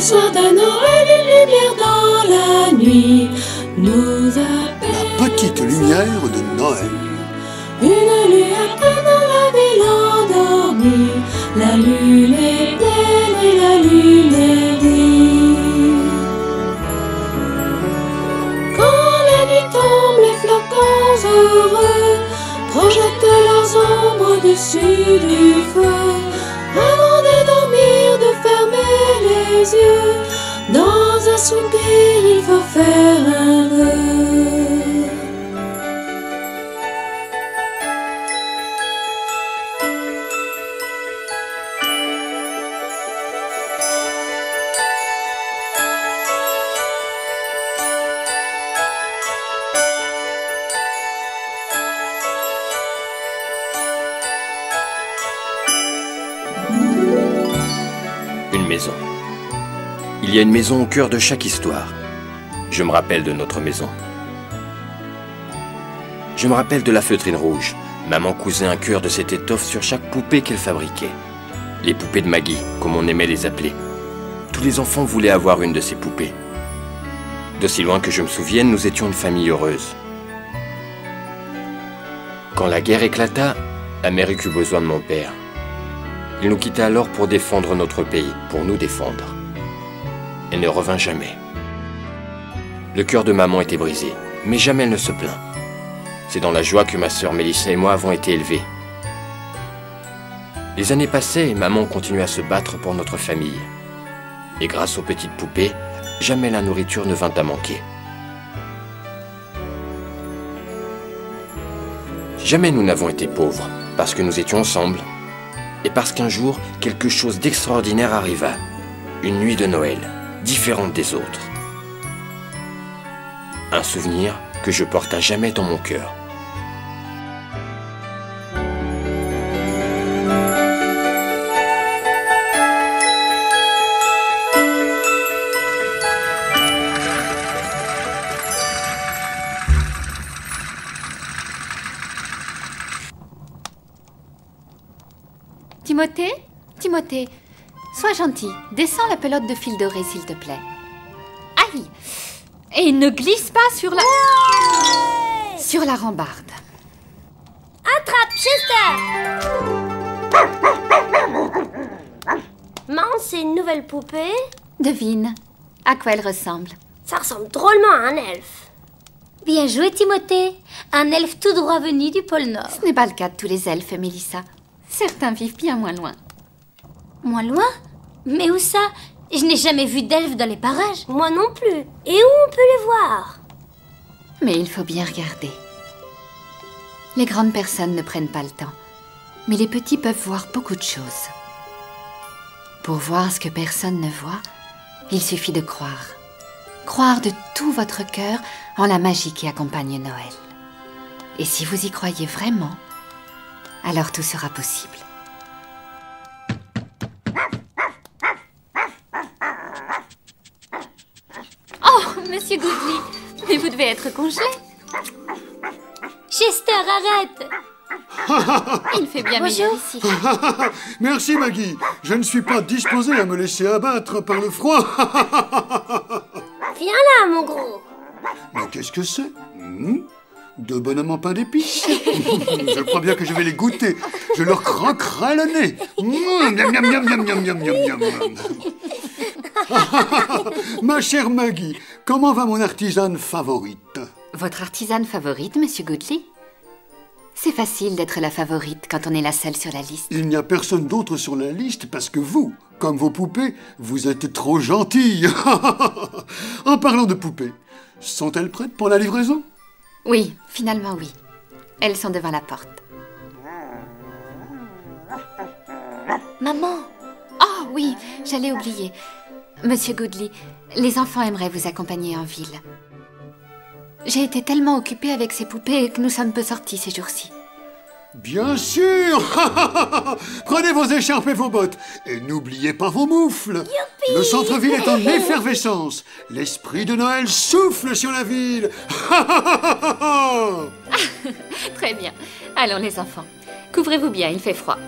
soir de Noël, une lumière dans la nuit nous appelle. La petite lumière de Noël. Une lumière dans la ville endormie. La lune est pleine et la lune est grise. Quand la nuit tombe, les flocons heureux projettent leurs ombres au-dessus du feu. Avant de dormir, de fermer les yeux, dans un soupir, il faut faire un vœu. Une maison. Il y a une maison au cœur de chaque histoire. Je me rappelle de notre maison. Je me rappelle de la feutrine rouge. Maman cousait un cœur de cette étoffe sur chaque poupée qu'elle fabriquait. Les poupées de Maggie, comme on aimait les appeler. Tous les enfants voulaient avoir une de ces poupées. D'aussi loin que je me souvienne, nous étions une famille heureuse. Quand la guerre éclata, Amérique eut besoin de mon père. Il nous quitta alors pour défendre notre pays, pour nous défendre. Elle ne revint jamais. Le cœur de maman était brisé, mais jamais elle ne se plaint. C'est dans la joie que ma sœur Mélissa et moi avons été élevés. Les années passaient et maman continuait à se battre pour notre famille. Et grâce aux petites poupées, jamais la nourriture ne vint à manquer. Jamais nous n'avons été pauvres, parce que nous étions ensemble. Et parce qu'un jour, quelque chose d'extraordinaire arriva. Une nuit de Noël, différente des autres. Un souvenir que je porte à jamais dans mon cœur. Timothée, Timothée, sois gentil, descends la pelote de fil doré, s'il te plaît. Aïe! Et ne glisse pas sur la... Ouais! Sur la rambarde. Attrape, Chester! Maman, c'est une nouvelle poupée? Devine, à quoi elle ressemble? Ça ressemble drôlement à un elfe. Bien joué, Timothée. Un elfe tout droit venu du pôle Nord. Ce n'est pas le cas de tous les elfes, Mélissa. Certains vivent bien moins loin. Moins loin? Mais où ça? Je n'ai jamais vu d'elfes dans les parages. Moi non plus. Et où on peut les voir? Mais il faut bien regarder. Les grandes personnes ne prennent pas le temps. Mais les petits peuvent voir beaucoup de choses. Pour voir ce que personne ne voit, il suffit de croire. Croire de tout votre cœur en la magie qui accompagne Noël. Et si vous y croyez vraiment, alors tout sera possible. Oh, Monsieur Goodley, mais vous devez être congelé. Chester, arrête! Il fait bien meilleur ici. Merci Maggie, je ne suis pas disposé à me laisser abattre par le froid. Viens là, mon gros. Mais qu'est-ce que c'est? De bonhommes en pain d'épices. Je crois bien que je vais les goûter. Je leur croquerai le nez. Miam, miam, miam, miam, miam, miam, miam, miam. Ma chère Maggie, comment va mon artisane favorite? Votre artisane favorite, Monsieur Goodley? C'est facile d'être la favorite quand on est la seule sur la liste. Il n'y a personne d'autre sur la liste parce que vous, comme vos poupées, vous êtes trop gentilles. En parlant de poupées, sont-elles prêtes pour la livraison? Oui, finalement oui. Elles sont devant la porte. Maman. Oh oui, j'allais oublier. Monsieur Goodley, les enfants aimeraient vous accompagner en ville. J'ai été tellement occupée avec ces poupées que nous sommes peu sortis ces jours-ci. Bien sûr. Prenez vos écharpes et vos bottes. Et n'oubliez pas vos moufles. Youpi. Le centre-ville est en effervescence. L'esprit de Noël souffle sur la ville. Très bien. Allons les enfants. Couvrez-vous bien, il fait froid.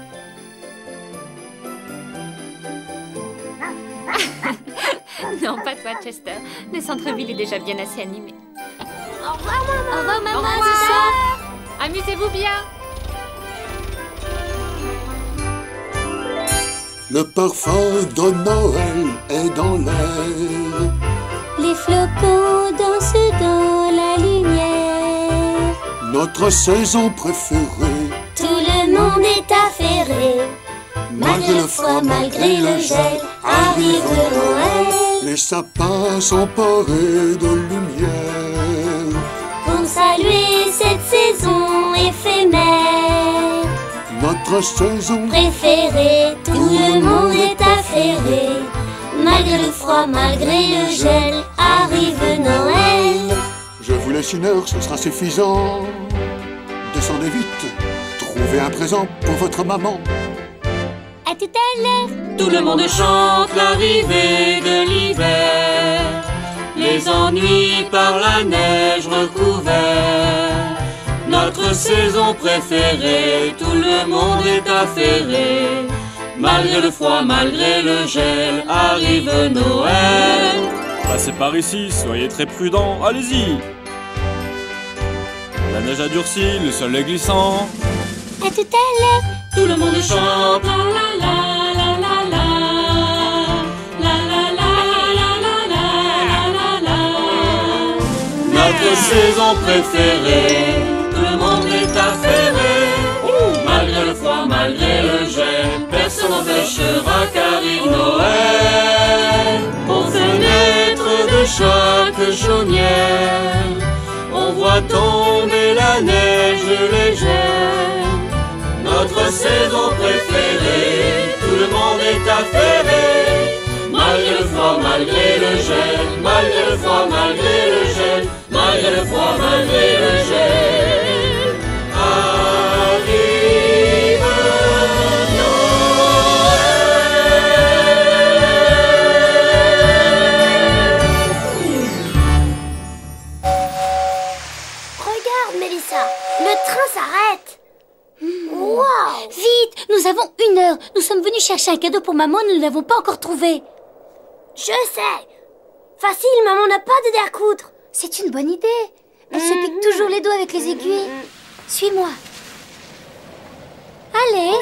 Non, pas toi, Chester. Le centre-ville est déjà bien assez animé. Au revoir, maman. Au revoir, maman. Au revoir. Amusez-vous bien. Le parfum de Noël est dans l'air. Les flocons dansent dans la lumière. Notre saison préférée. Tout le monde est affairé. Malgré le froid, malgré le gel, arrive Noël. Les sapins sont parés de lumière. Pour saluer cette saison éphémère. Notre saison Préférée, tout le monde est affairé. Malgré le froid, malgré le gel, arrive Noël. Je vous laisse une heure, ce sera suffisant. Descendez vite, trouvez un présent pour votre maman. À tout à l'heure. Tout le monde chante l'arrivée de l'hiver. Les ennuis par la neige recouverts. Notre saison préférée, tout le monde est affairé. Malgré le froid, malgré le gel, arrive Noël. Passez par ici, soyez très prudents, allez-y. La neige a durci, le sol est glissant. À tout à l'heure. Tout le monde chante la la la la la la la la la la la la la. Notre saison préférée, tout le monde est affairé. Malgré le froid, malgré le gel, personne n'empêchera qu'arrive Noël. Aux fenêtres de chaque chaumière, on voit tomber la neige légère. Notre saison préférée, tout le monde est affairé. Malgré le froid, malgré le gel, malgré le froid, malgré le gel, malgré le froid, malgré le gel, arrive Regarde, Mélissa, le train s'arrête. Wow! Vite, nous avons 1 heure. Nous sommes venus chercher un cadeau pour maman, nous ne l'avons pas encore trouvé. Je sais. Facile, maman n'a pas de dé à coudre. C'est une bonne idée. Elle se pique toujours les doigts avec les aiguilles. Suis-moi. Allez.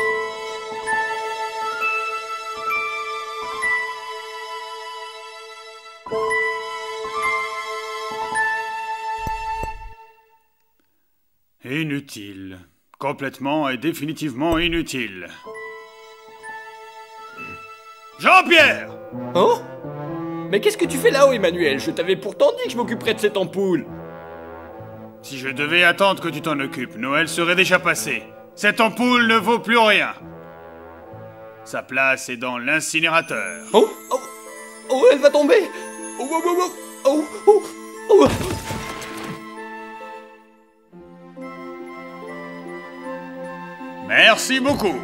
Inutile. Complètement et définitivement inutile. Jean-Pierre! Oh? Mais qu'est-ce que tu fais là-haut, Emmanuel? Je t'avais pourtant dit que je m'occuperais de cette ampoule. Si je devais attendre que tu t'en occupes, Noël serait déjà passé. Cette ampoule ne vaut plus rien. Sa place est dans l'incinérateur. Oh, oh, oh, elle va tomber. Oh, oh, oh, oh, oh, oh, oh. Merci beaucoup.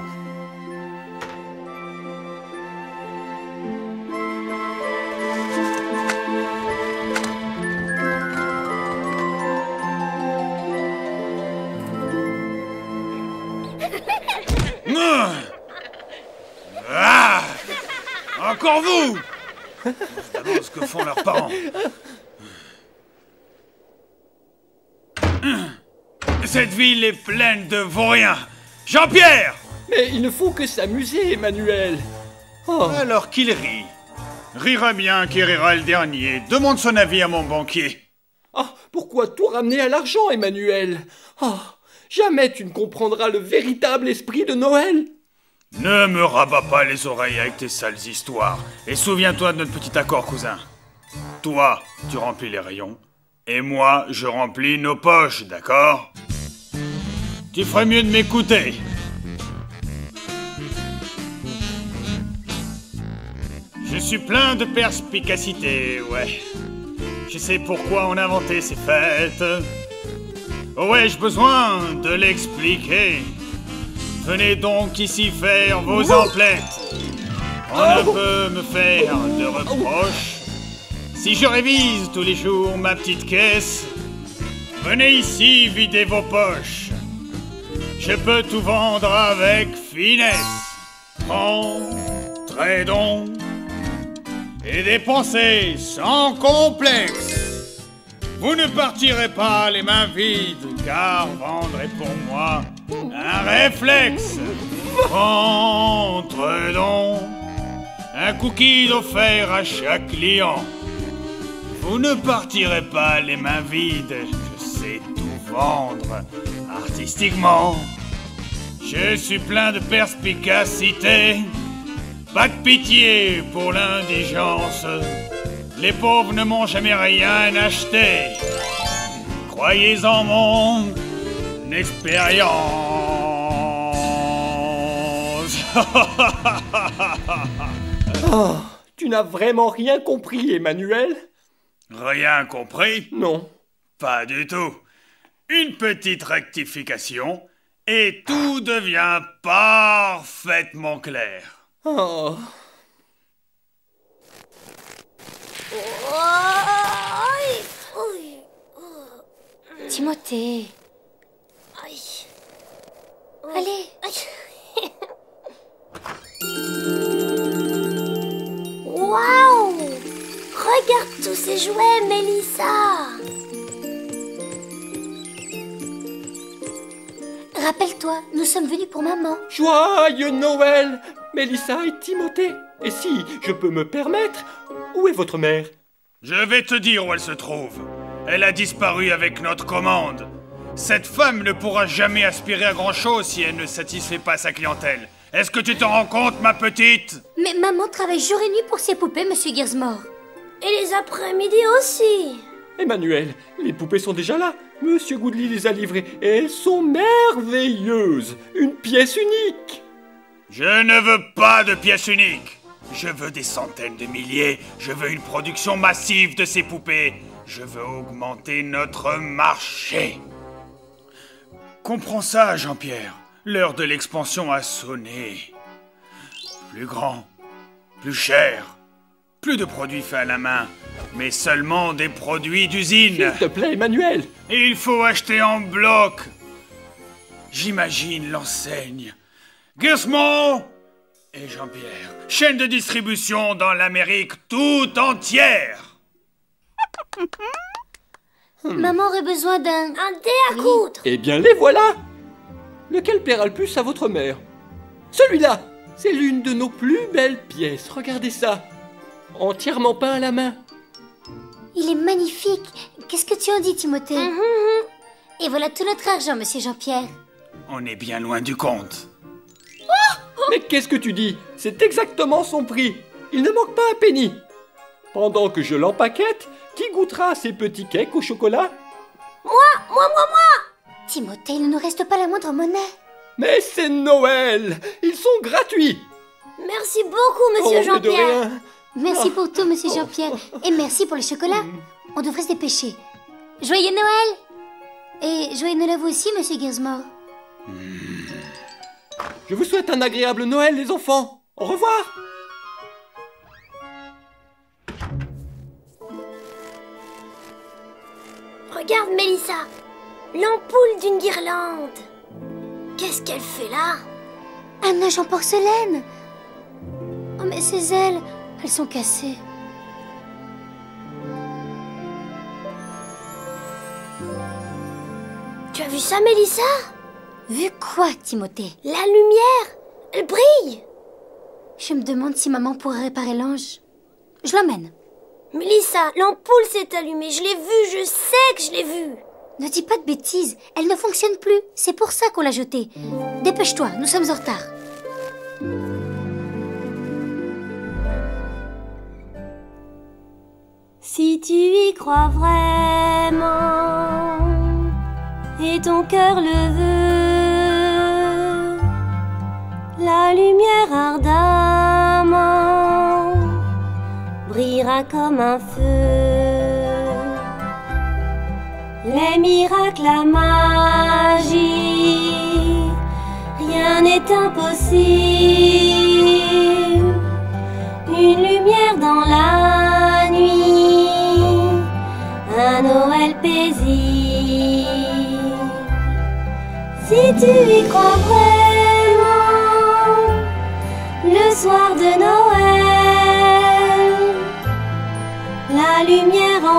Ah! Encore vous! Constamment ce que font leurs parents. Cette ville est pleine de vauriens. Jean-Pierre! Mais il ne faut que s'amuser, Emmanuel. Oh. Alors qu'il rit. Rira bien qui rira le dernier. Demande son avis à mon banquier. Ah, pourquoi tout ramener à l'argent, Emmanuel? Oh, jamais tu ne comprendras le véritable esprit de Noël. Ne me rabats pas les oreilles avec tes sales histoires. Et souviens-toi de notre petit accord, cousin. Toi, tu remplis les rayons. Et moi, je remplis nos poches, d'accord? Tu ferais mieux de m'écouter. Je suis plein de perspicacité, ouais. Je sais pourquoi on a inventé ces fêtes. Oh, ai-je besoin de l'expliquer? Venez donc ici faire vos emplettes. On ne peut me faire de reproches. Si je révise tous les jours ma petite caisse, venez ici vider vos poches. Je peux tout vendre avec finesse. Entrez donc et des pensées sans complexe. Vous ne partirez pas les mains vides, car vendre est pour moi un réflexe. Entre donc un cookie offert à chaque client. Vous ne partirez pas les mains vides, je sais tout vendre artistiquement. Je suis plein de perspicacité, pas de pitié pour l'indigence. Les pauvres ne m'ont jamais rien acheté. Croyez en mon expérience. Oh, tu n'as vraiment rien compris, Emmanuel? Rien compris? Non. Pas du tout. Une petite rectification et tout devient parfaitement clair. Oh. Timothée. Allez. Waouh! Regarde tous ces jouets, Mélissa! Rappelle-toi, nous sommes venus pour maman. Joyeux Noël, Mélissa et Timothée. Et si je peux me permettre, où est votre mère? Je vais te dire où elle se trouve. Elle a disparu avec notre commande. Cette femme ne pourra jamais aspirer à grand-chose si elle ne satisfait pas sa clientèle. Est-ce que tu te rends compte, ma petite? Mais maman travaille jour et nuit pour ses poupées, Monsieur Gizmore. Et les après-midi aussi. Emmanuel, les poupées sont déjà là. Monsieur Goodly les a livrées et elles sont merveilleuses. Une pièce unique. Je ne veux pas de pièces uniques. Je veux des centaines de milliers. Je veux une production massive de ces poupées. Je veux augmenter notre marché. Comprends ça, Jean-Pierre. L'heure de l'expansion a sonné. Plus grand, plus cher. Plus de produits faits à la main, mais seulement des produits d'usine. S'il te plaît, Emmanuel. Il faut acheter en bloc. J'imagine l'enseigne. Gizmo et Jean-Pierre. Chaîne de distribution dans l'Amérique tout entière. Maman aurait besoin d'un dé à coudre. Eh bien, les voilà. Lequel plaira le plus à votre mère? Celui-là. C'est l'une de nos plus belles pièces. Regardez ça. Entièrement peint à la main. Il est magnifique. Qu'est-ce que tu en dis, Timothée? Et voilà tout notre argent, Monsieur Jean-Pierre. On est bien loin du compte. Mais qu'est-ce que tu dis? C'est exactement son prix. Il ne manque pas un penny. Pendant que je l'empaquette, qui goûtera ces petits cakes au chocolat? Moi! Timothée, il ne nous reste pas la moindre monnaie. Mais c'est Noël. Ils sont gratuits. Merci beaucoup, Monsieur Oh, mais de Jean-Pierre. rien. Merci pour tout, Monsieur Jean-Pierre. Et merci pour le chocolat. On devrait se dépêcher. Joyeux Noël! Et joyeux Noël à vous aussi, Monsieur Gizmore. Je vous souhaite un agréable Noël, les enfants. Au revoir. Regarde, Mélissa. L'ampoule d'une guirlande. Qu'est-ce qu'elle fait là? Un nage en porcelaine. Oh, mais ses ailes, elles sont cassées. Tu as vu ça, Mélissa? Vu quoi, Timothée? La lumière, elle brille. Je me demande si maman pourrait réparer l'ange. Je l'emmène. Mélissa, l'ampoule s'est allumée. Je l'ai vue, je sais que je l'ai vue. Ne dis pas de bêtises, elle ne fonctionne plus. C'est pour ça qu'on l'a jetée. Dépêche-toi, nous sommes en retard. Si tu y crois vraiment et ton cœur le veut, la lumière ardemment brillera comme un feu. Les miracles, la magie, rien n'est impossible. Une lumière dans la nuit, un Noël paisible. Si tu y crois vraiment, le soir de Noël,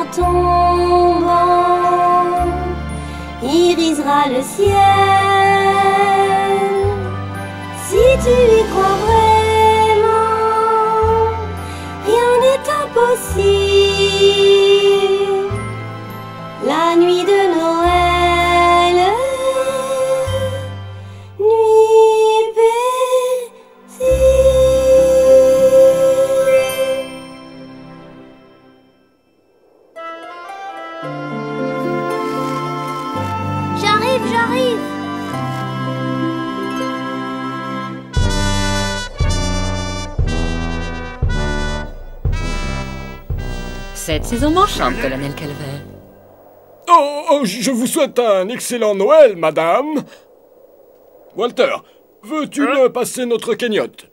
en tombant irisera le ciel. Si tu y crois vraiment, rien n'est impossible. La nuit de Noël, nuit paisible. J'arrive. Cette saison m'enchante, colonel Calvert. Oh, je vous souhaite un excellent Noël, madame. Walter, veux-tu me passer notre cagnotte?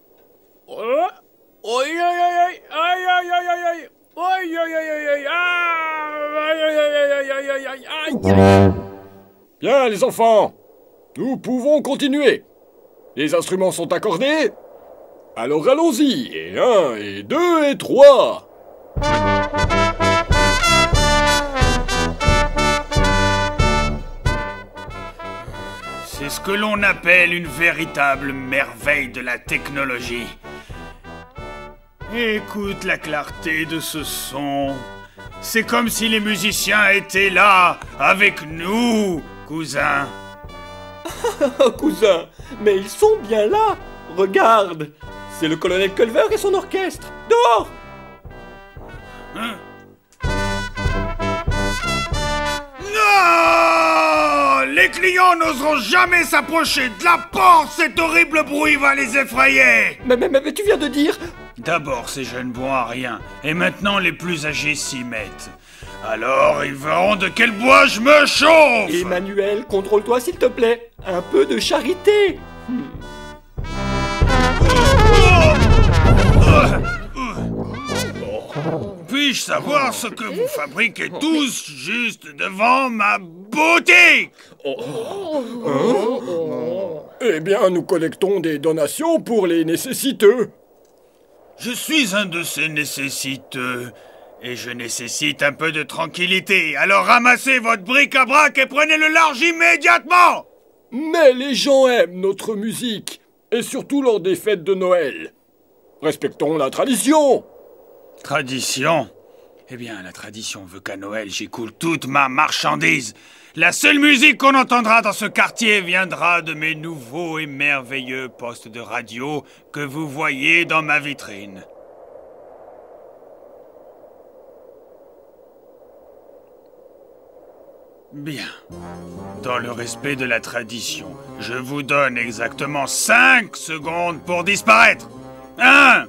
Bien, les enfants, nous pouvons continuer. Les instruments sont accordés. Alors allons-y. Et 1, et 2, et 3. C'est ce que l'on appelle une véritable merveille de la technologie. Écoute la clarté de ce son. C'est comme si les musiciens étaient là, avec nous, cousin. Oh, cousin, mais ils sont bien là. Regarde, c'est le colonel Culver et son orchestre. Dehors. Hein? Non! Les clients n'oseront jamais s'approcher de la porte. Cet horrible bruit va les effrayer. Mais tu viens de dire... D'abord, ces jeunes vont à rien, et maintenant les plus âgés s'y mettent. Alors, ils verront de quel bois je me chauffe. Emmanuel, contrôle-toi s'il te plaît. Un peu de charité. Puis-je savoir ce que vous fabriquez tous juste devant ma boutique? Eh bien, nous collectons des donations pour les nécessiteux. Je suis un de ces nécessiteux, et je nécessite un peu de tranquillité. Alors ramassez votre bric-à-brac et prenez le large immédiatement! Mais les gens aiment notre musique, et surtout lors des fêtes de Noël. Respectons la tradition. Tradition? Eh bien, la tradition veut qu'à Noël, j'écoule toute ma marchandise. La seule musique qu'on entendra dans ce quartier viendra de mes nouveaux et merveilleux postes de radio que vous voyez dans ma vitrine. Bien. Dans le respect de la tradition, je vous donne exactement 5 secondes pour disparaître. 1.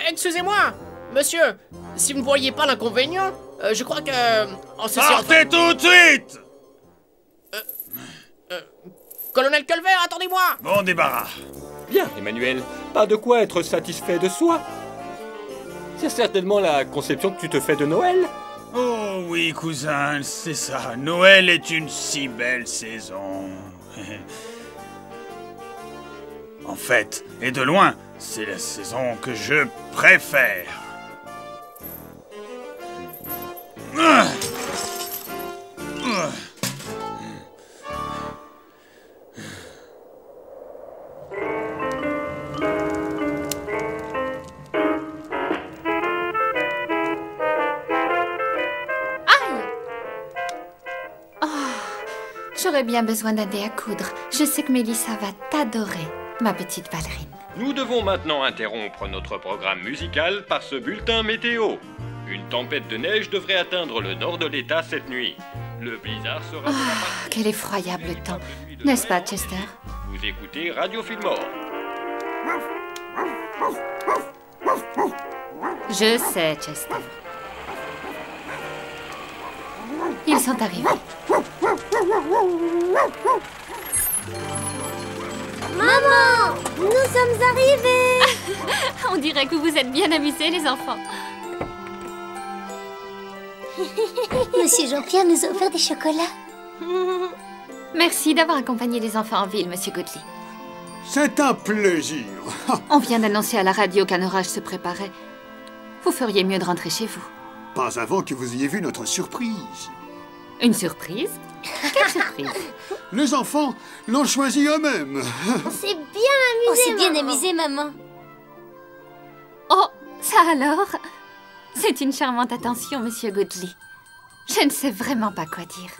Excusez-moi, monsieur, si vous ne voyez pas l'inconvénient, je crois que... Partez tout de suite! Colonel Culver, attendez-moi! Bon débarras. Bien, Emmanuel, pas de quoi être satisfait de soi. C'est certainement la conception que tu te fais de Noël. Oh oui, cousin, c'est ça. Noël est une si belle saison. En fait, et de loin, c'est la saison que je préfère. J'aurais bien besoin d'un dé à coudre. Je sais que Mélissa va t'adorer, ma petite ballerine. Nous devons maintenant interrompre notre programme musical par ce bulletin météo. Une tempête de neige devrait atteindre le nord de l'État cette nuit. Le blizzard sera... Quel effroyable temps, n'est-ce pas, Chester? Vous écoutez Radio Fillmore. Je sais, Chester. Ils sont arrivés. Maman, nous sommes arrivés. On dirait que vous êtes bien amusés, les enfants. Monsieur Jean-Pierre nous a offert des chocolats. Merci d'avoir accompagné les enfants en ville, Monsieur Goodley. C'est un plaisir. On vient d'annoncer à la radio qu'un orage se préparait. Vous feriez mieux de rentrer chez vous. Pas avant que vous ayez vu notre surprise. Une surprise? Quelle surprise? Les enfants l'ont choisi eux-mêmes. On s'est bien amusé, On s'est bien maman. amusé, maman. Oh, ça alors? C'est une charmante attention, Monsieur Goodley. Je ne sais vraiment pas quoi dire.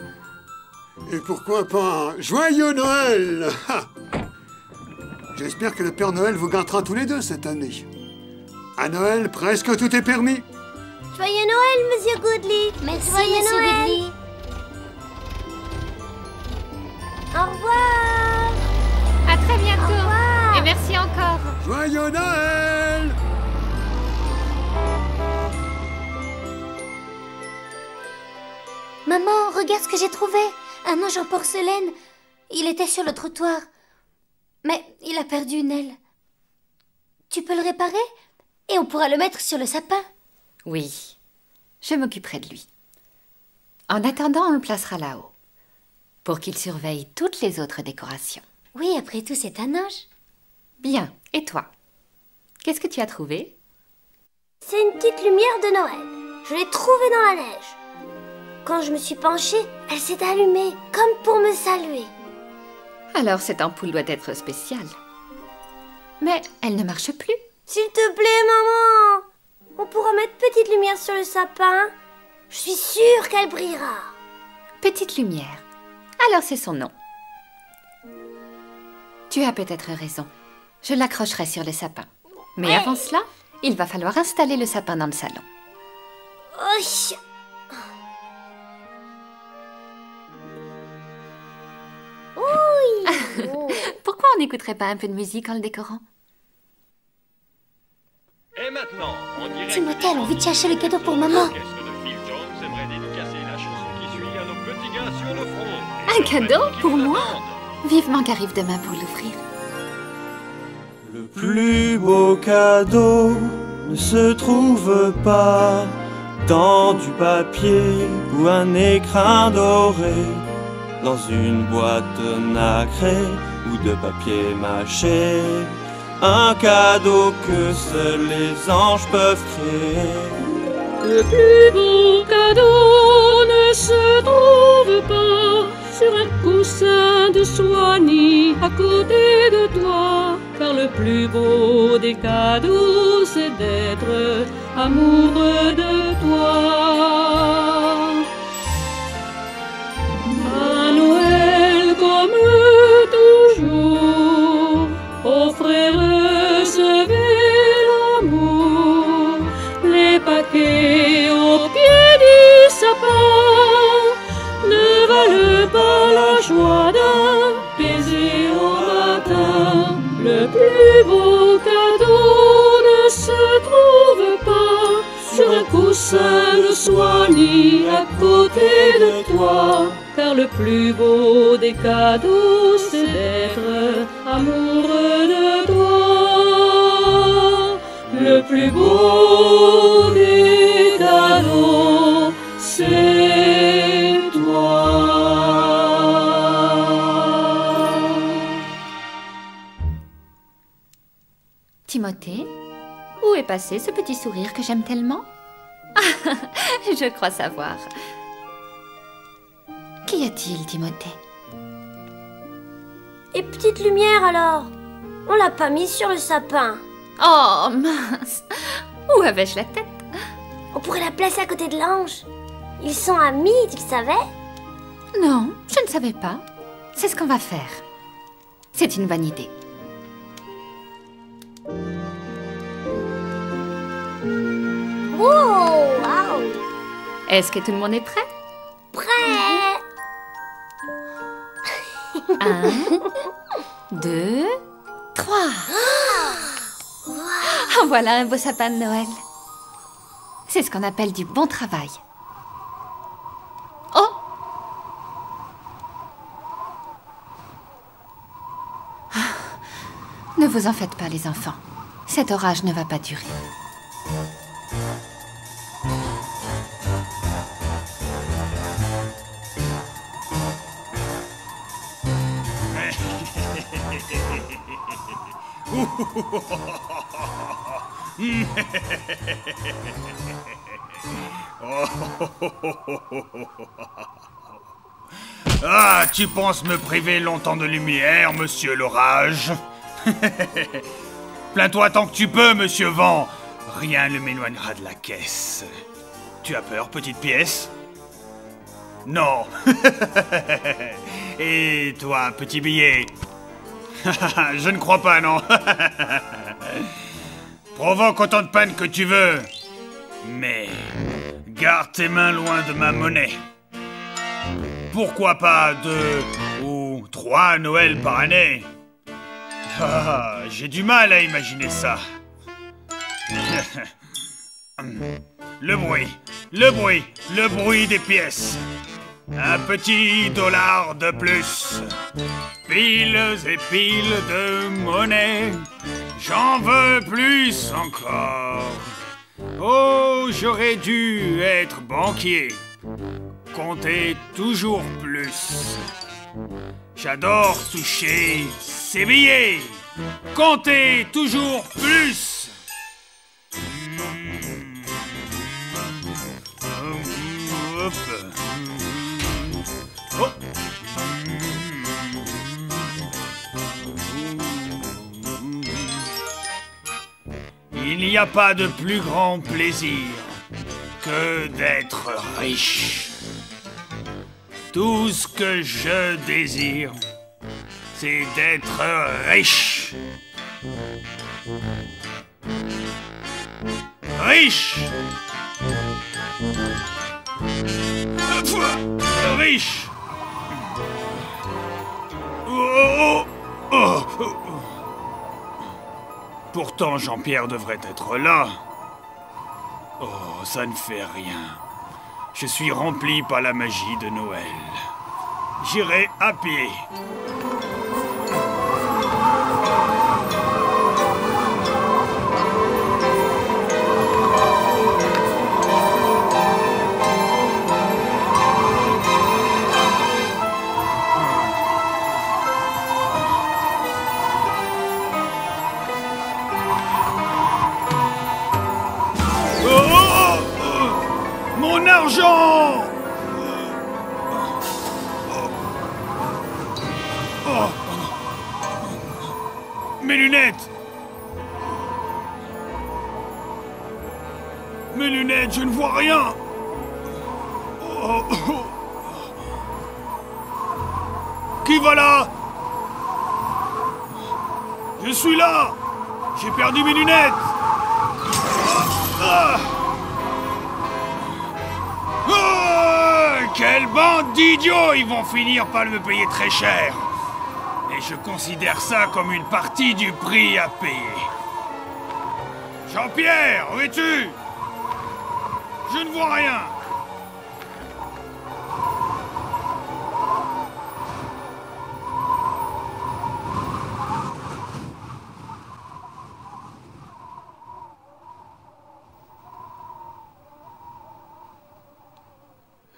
Et pourquoi pas un Joyeux Noël! J'espère que le Père Noël vous gâtera tous les deux cette année. À Noël, presque tout est permis. Joyeux Noël, Monsieur Goodley. Merci, Joyeux Monsieur Noël. Goodley. Au revoir. À très bientôt. Au revoir. Et merci encore. Joyeux Noël! Maman, regarde ce que j'ai trouvé. Un ange en porcelaine. Il était sur le trottoir. Mais il a perdu une aile. Tu peux le réparer? Et on pourra le mettre sur le sapin. Oui, je m'occuperai de lui. En attendant, on le placera là-haut, pour qu'il surveille toutes les autres décorations. Oui, après tout, c'est un ange. Bien, et toi? Qu'est-ce que tu as trouvé? C'est une petite lumière de Noël. Je l'ai trouvée dans la neige. Quand je me suis penchée, elle s'est allumée, comme pour me saluer. Alors cette ampoule doit être spéciale. Mais elle ne marche plus. S'il te plaît, maman, on pourra mettre petite lumière sur le sapin. Je suis sûre qu'elle brillera. Petite lumière. Alors c'est son nom. Tu as peut-être raison. Je l'accrocherai sur le sapin. Mais Ouais. avant cela, il va falloir installer le sapin dans le salon. Oh, Pourquoi on n'écouterait pas un peu de musique en le décorant? Et maintenant, en direct Timothée, elle a envie de chercher le cadeau pour maman. l'orchestre de Phil Jones aimerait dédicacer la chanson qui suit à nos petits gars sur le front. Et Un leurs cadeau amis qui pour vous moi? attendent. Vivement qu'arrive demain pour l'ouvrir. Le plus beau cadeau ne se trouve pas dans du papier ou un écrin doré, dans une boîte nacrée ou de papier mâché. Un cadeau que seuls les anges peuvent créer. Le plus beau cadeau ne se trouve pas sur un coussin de soie ni à côté de toi. Car le plus beau des cadeaux, c'est d'être amoureux de toi. À Noël comme toujours, offrez, recevez l'amour, les paquets au pied du sapin ne valent pas la joie d'un baiser au matin. Le plus beau cadeau ne se trouve pas sur un coussin de soie ni à côté de toi. Car le plus beau des cadeaux, c'est d'être amoureux de toi. Le plus beau des cadeaux, c'est toi. Timothée, où est passé ce petit sourire que j'aime tellement? Je crois savoir. Qu'y a-t-il, Timothée? Et petite lumière alors? On l'a pas mis sur le sapin. Oh, mince! Où avais-je la tête? On pourrait la placer à côté de l'ange. Ils sont amis, tu le savais? Non, je ne savais pas. C'est ce qu'on va faire. C'est une bonne idée. Oh, waouh! Est-ce que tout le monde est prêt? Prêt! 1, 2, 3. En voilà un beau sapin de Noël. C'est ce qu'on appelle du bon travail. Oh! Ne vous en faites pas, les enfants. Cet orage ne va pas durer. Ah, tu penses me priver longtemps de lumière, monsieur l'orage? Plains-toi tant que tu peux, monsieur Vent. Rien ne m'éloignera de la caisse. Tu as peur, petite pièce? Non. Et toi, petit billet? Je ne crois pas, non. Provoque autant de panne que tu veux. Mais garde tes mains loin de ma monnaie. Pourquoi pas 2 ou 3 Noëls par année? Ah, j'ai du mal à imaginer ça. Le bruit des pièces. Un petit dollar de plus. Piles et piles de monnaie. J'en veux plus encore. Oh, j'aurais dû être banquier. Compter toujours plus. J'adore toucher ces billets. Compter toujours plus. Hop. Oh. Il n'y a pas de plus grand plaisir que d'être riche. Tout ce que je désire, c'est d'être riche. Riche. Riche. Oh, oh, oh. Pourtant, Jean-Pierre devrait être là. Oh, ça ne fait rien. Je suis rempli par la magie de Noël. J'irai à pied. Mon argent! Oh. Mes lunettes! Mes lunettes, je ne vois rien! Oh. Qui va là? Je suis là! J'ai perdu mes lunettes! Ah. Quelle bande d'idiots! Ils vont finir par me payer très cher. Et je considère ça comme une partie du prix à payer. Jean-Pierre, où es-tu? Je ne vois rien.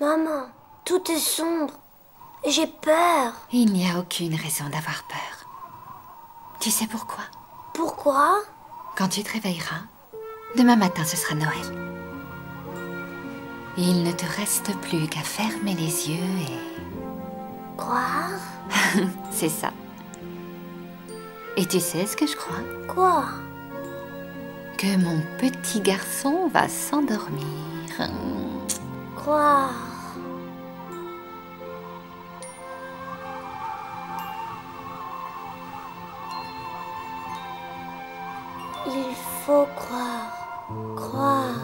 Maman, tout est sombre. J'ai peur. Il n'y a aucune raison d'avoir peur. Tu sais pourquoi? Pourquoi? Quand tu te réveilleras, demain matin ce sera Noël. Il ne te reste plus qu'à fermer les yeux et... Croire? C'est ça. Et tu sais ce que je crois? Quoi? Que mon petit garçon va s'endormir. Croire. Il faut croire. Croire.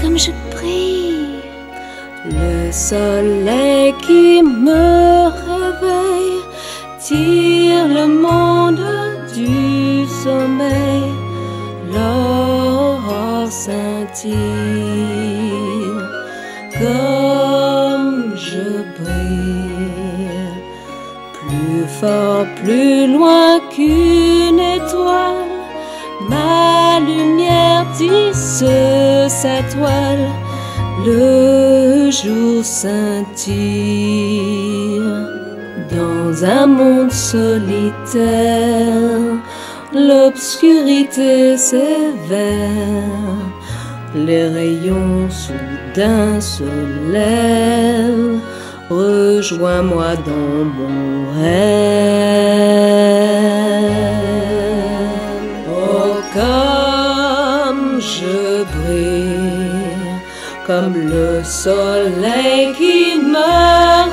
Comme je brille, le soleil qui me réveille tire le monde du sommeil. L'aurore scintille comme je brille, plus fort, plus loin qu'une étoile. Ma lumière tisse sa toile, le jour scintille. Dans un monde solitaire, l'obscurité sévère, les rayons soudain se lèvent. Rejoins-moi dans mon rêve. Oh, comme je brille, comme le soleil qui me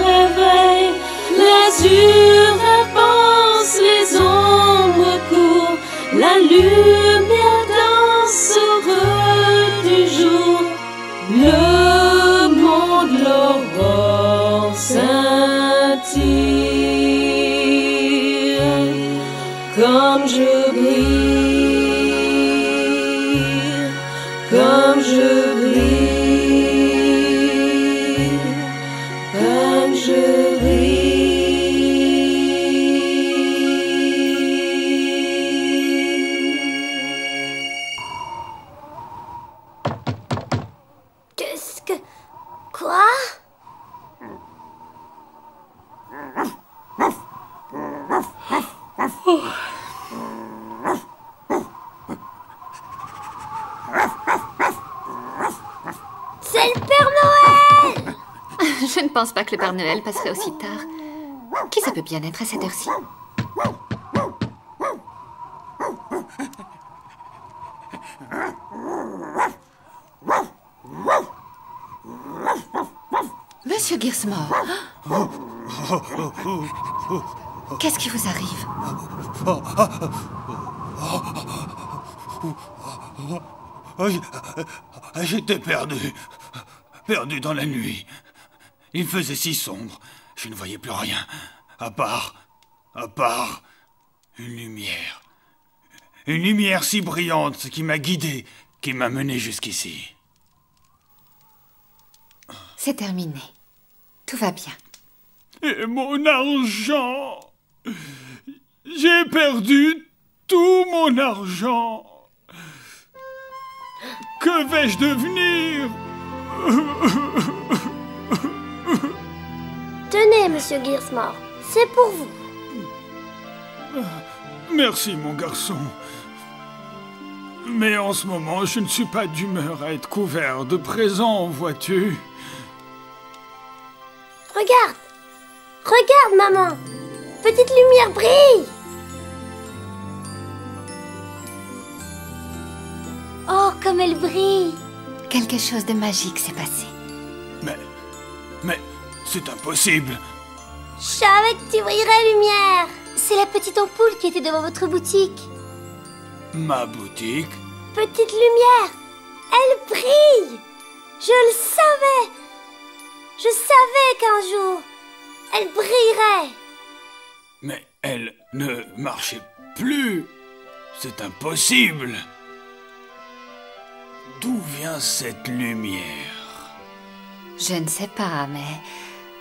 réveille. L'azur avance, les ombres courent, la lumière danse heureux du jour. Le monde, l'aurore scintille. comme je brille, comme je brille, comme je brille. Qu'est-ce que... Quoi? C'est le Père Noël! Je ne pense pas que le Père Noël passerait aussi tard. Qui ça peut bien être à cette heure-ci? Monsieur Gearsmore. Qu'est-ce qui vous arrive? J'étais perdu. Perdu dans la nuit. Il faisait si sombre. Je ne voyais plus rien. À part une lumière. Une lumière si brillante qui m'a guidé, qui m'a mené jusqu'ici. C'est terminé. Tout va bien. Et mon argent! J'ai perdu tout mon argent. Que vais-je devenir? Tenez, monsieur Gearsmore, c'est pour vous. Merci, mon garçon. Mais en ce moment, je ne suis pas d'humeur à être couvert de présents, vois-tu? Regarde! Regarde, maman! Petite lumière brille! Oh, comme elle brille! Quelque chose de magique s'est passé. Mais, c'est impossible! Je savais que tu brillerais, lumière! C'est la petite ampoule qui était devant votre boutique. Ma boutique? Petite lumière! Elle brille! Je le savais! Je savais qu'un jour, elle brillerait! Mais elle ne marchait plus! C'est impossible! D'où vient cette lumière? Je ne sais pas,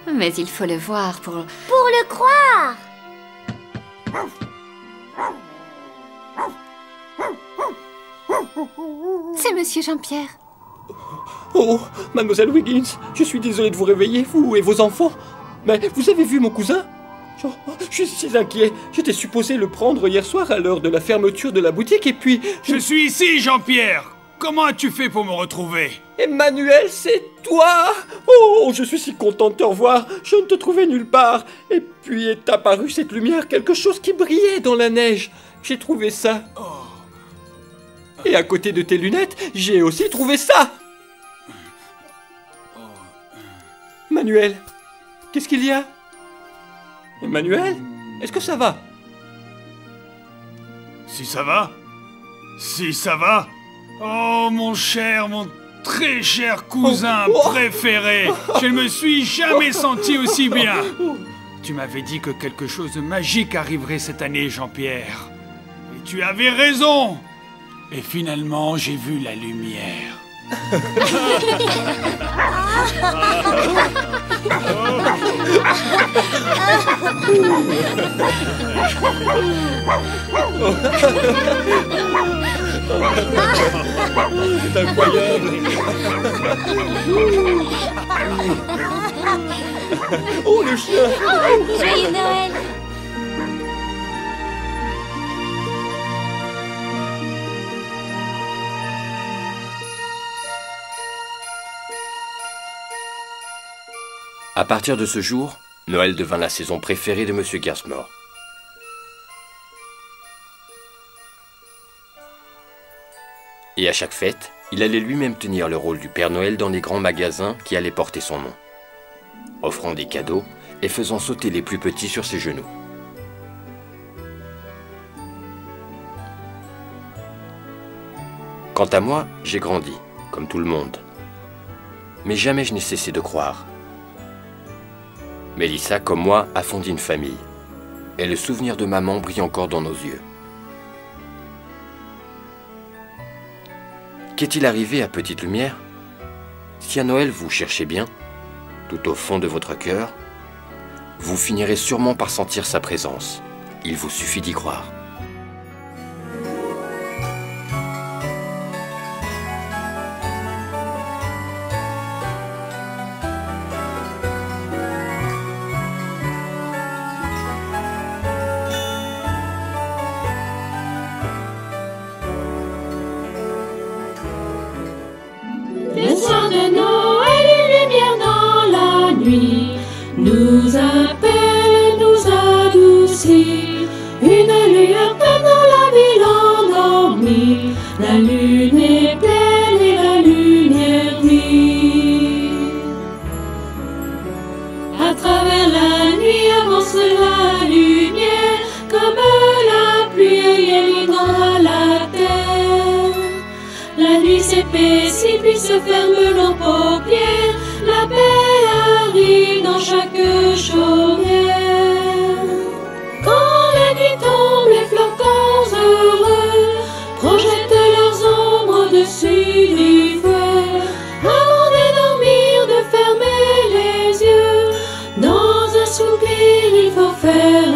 mais il faut le voir pour... Pour le croire! C'est Monsieur Jean-Pierre. Oh, mademoiselle Wiggins, je suis désolé de vous réveiller, vous et vos enfants. Mais vous avez vu mon cousin? Je suis si inquiet. J'étais supposé le prendre hier soir à l'heure de la fermeture de la boutique et puis... Je suis ici, Jean-Pierre! Comment as-tu fait pour me retrouver? Emmanuel, c'est toi! Oh, je suis si content de te revoir. Je ne te trouvais nulle part. Et puis est apparue cette lumière, quelque chose qui brillait dans la neige. J'ai trouvé ça. Et à côté de tes lunettes, j'ai aussi trouvé ça. Emmanuel, qu'est-ce qu'il y a? Emmanuel, est-ce que ça va? Si ça va? Si ça va? Oh, mon cher, mon très cher cousin préféré! Je ne me suis jamais senti aussi bien! Tu m'avais dit que quelque chose de magique arriverait cette année, Jean-Pierre. Et tu avais raison! Et finalement, j'ai vu la lumière. C'est incroyable. Oh, le chien! Joyeux Noël! À partir de ce jour, Noël devint la saison préférée de Monsieur Gearsmore. Et à chaque fête, il allait lui-même tenir le rôle du Père Noël dans les grands magasins qui allaient porter son nom, offrant des cadeaux et faisant sauter les plus petits sur ses genoux. Quant à moi, j'ai grandi, comme tout le monde. Mais jamais je n'ai cessé de croire. Mélissa, comme moi, a fondé une famille. Et le souvenir de maman brille encore dans nos yeux. Qu'est-il arrivé à Petite Lumière? Si à Noël vous cherchez bien, tout au fond de votre cœur, vous finirez sûrement par sentir sa présence. Il vous suffit d'y croire. Le soir de Noël, une lumière dans la nuit nous appelle, nous adoucit. Une lueur pleine dans la ville endormie. La lune est pleine et la lumière dit. À travers la nuit avance la lumière, comme la pluie elle dans la terre. La nuit s'épaissit puis se ferme nos paupières. La paix arrive dans chaque chaumière. Quand la nuit tombe, les flocons heureux projettent leurs ombres au-dessus du feu. Avant de dormir, de fermer les yeux, dans un soupir il faut faire